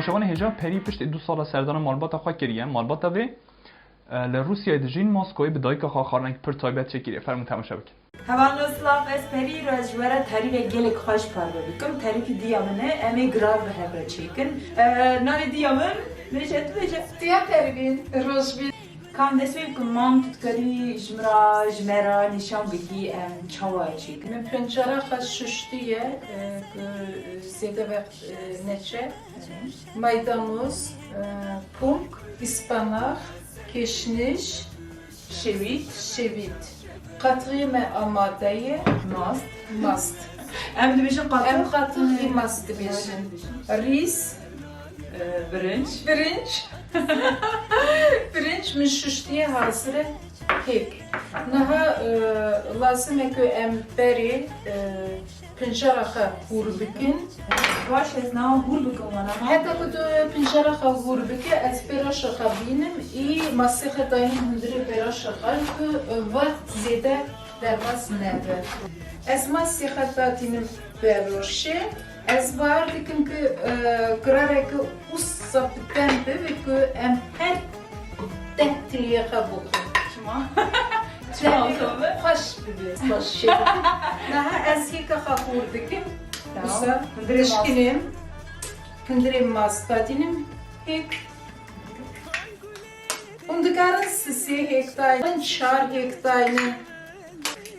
تماشاوان هجا پری پشت 2 سال سردان مالباتا خوا کریه مالباتا و لروسیا دجین ماسکوی به دایک خوا خارنگ پر تایبت چکیره فرمون تماشا بکن هوان اسلاف اسپری رجوره تریف گلک خوش پرده بکم تریف دیامنه امی گراو به هبره چیکن ناوی دیامن نشد Diya pervin, rojbin. کام دستی بکم مام تکری جمرا نشان بگی چاوای چیکن Min pencere xas şuştiye, zede ve neçe, maydanoz, punk, ispanak, keşniş, şevit. Qatığı me amadeye, mast. ام دبیشن Em قاطر qatığı mast dibêjin. Ris, برنج pirinç min şuştiye hazır e hek. Naha lazım e ki em beri pencere xa hur bikin. باش از نام هول بکن و نام Hatta ku tu pencere xa hur bike ez peraşa xa binim i masixe dayın hindiri peraşa xa ku vaxt zede derbas nebe. Ez masixe datinim beroşe ez var dikim ki kırare ki ussa bitembe ve ki em her dehtiliye xa bukum. شما Hoş bir baş şey. Naha ez hika xa hur bikim. Usa, dışkinim, hındirim mastadinim, hek. Undikarın sisi hektayın, çar hektayın.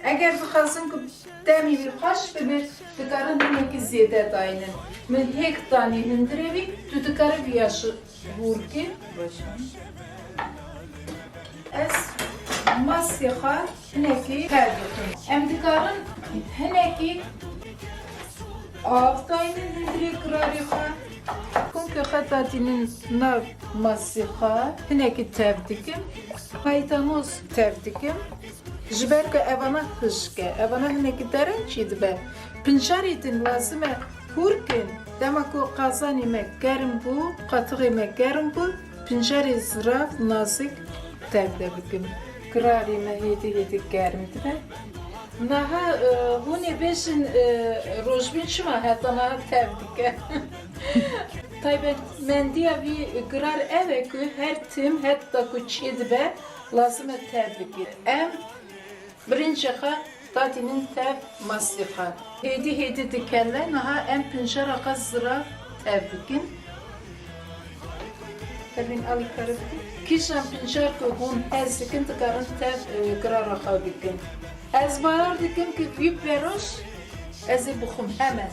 Eğer bixazın ki demi bir hoş bir dikarın heki ziyade dayının. Min hektani hındirevi, tu dikarı bir yaşı vurki. Ez masyaha hıneki terbiyetim. Em dikarın hıneki Aftayının hindiri kırarıqa, kunki xatatinin nav masiqa, hineki tevdikim, maydanoz tevdikim, jiberke evana hışke, evana hineki derin çidbe, pinçaritin lazime hurkin, demek o kazanime gerim bu, katığime gerim bu, pinçari zıraf nazik tevdikim, kırarime hedi gerim dibe. Naha huni beşin rojbin şuma hatta naha tevdike. Taybet mendiya bir grar eve ki her tim hatta ku çidbe lazım tevdike. Em birinci ha tatinin tev masliha. Hedi dikelle naha em pinjara qazra tevdikin. Tabii ali karık. Kişan pinjar ku hun ezikin tıkarın tev grara qabikin. Ez bayar dikim ki büyük veroş, ez buxum hemen.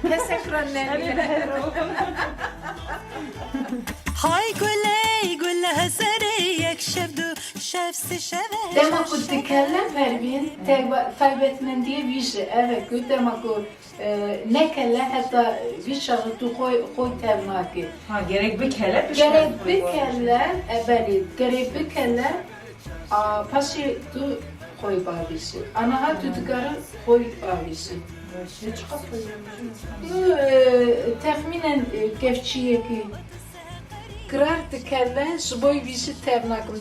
Tesekran nemine. Hay güley gülle hazeri yek şevdu şevsi şeve. Demek ki dikelle pervin, taybetmen diye bir şey. Evet, demek ki ne kelle hatta bir şahı tu koy tevnaki. ها gerek bir kele Gerek bir kelle, gerek bir kelle, paşi tu koy babisi. Anaha tutukarı koy babisi. Tahminen kefçiye ki kırar kelle boy bizi tevnakım.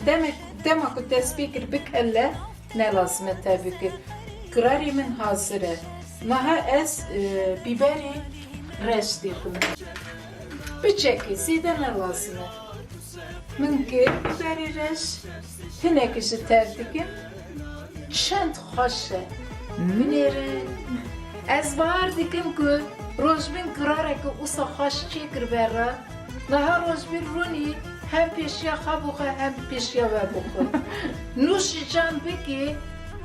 Demek ki tespikir bir kelle ne lazım tabii ki. Kırar yemin hazıre. Naha ez biberi restikum. Bir çeki zide ne lazım? Mümkün biberi rest. Hinekisi tevdikim. Çent xoşe. Bineri. Ez var dikim ki rojbin kırare ki usa xoş çekir berra. Naha rojbin runi hem peşya xabuqa hem peşya ve buqa. Nuş can beki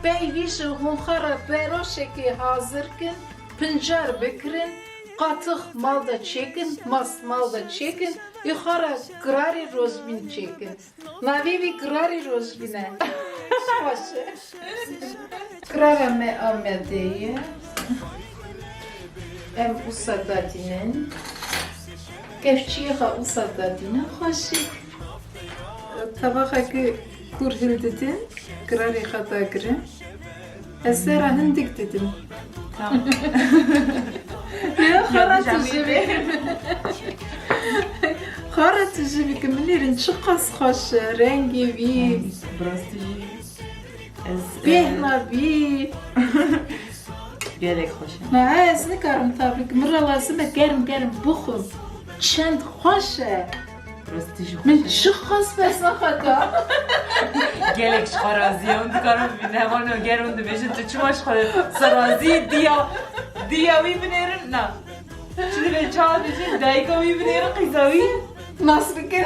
beyviş hunxara beroşeki hazırkin pincar bekirin qatık malda çekin, malda çekin. Yuxara kırari rojbin çekin. Navivi kırari rojbine. Xoşe. Kırara me amedeye. Em usadatinin. Kefçiye usadatinin xoşi. Tabağa ki kurhildidin. Kırari xata girin. Esera hindik dedim. Tamam. Ya xaratıcı xaratıcı bir kimilerin çıkas xoşi. Rengi vi. Brastici. Behna vi. Gerek hoş. Ne ez nikarım tabii ki. Mıra lazım gerim buxum. چند خوشه راستی جو من چه خواست بس نخدا گلک شخرازی هم دکارم بینه وانو گرون دو بیشن تو چماش خود سرازی دیاوی بنیرن نه چیزی به چهار بیشن دایکاوی بنیرن قیزاوی Nasıl ki?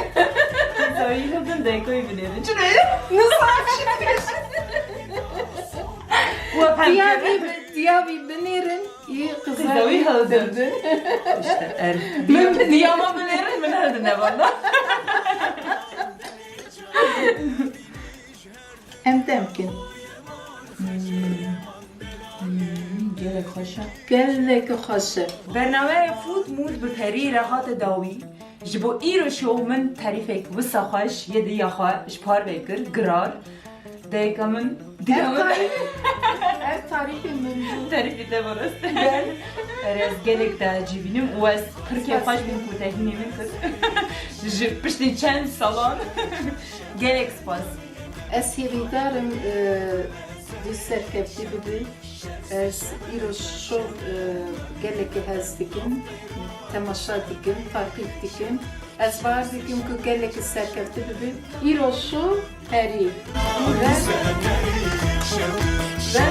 قیزاوی خودن دایکاوی بنیرن چونه؟ و Diyavi benirin iyi Kızavi kızlar hazır. hazırdı. işte er diyama benirin ben hadi ne bana Hem temkin. گلک خوشه Gelek hoşe. برنامه فود مود به پری راحت داوی جبو ایرو شو من تعریفک وسا خوش یه دیا خوش پار بکر گرار دیگه من Her tarifi mümkün. تعریفی ده برست ben از گلک ده جیبینیم و از پرکه خوش بین کو تهینی من کد پشتی چند سالان گلک سپاس Es hiridarım bir serkefti gibi. Es iroşov gelek hazdikim. Temaşa dikim, takip dikim. Es var dikim ki gelek serkefti gibi. İroşov heri. Ve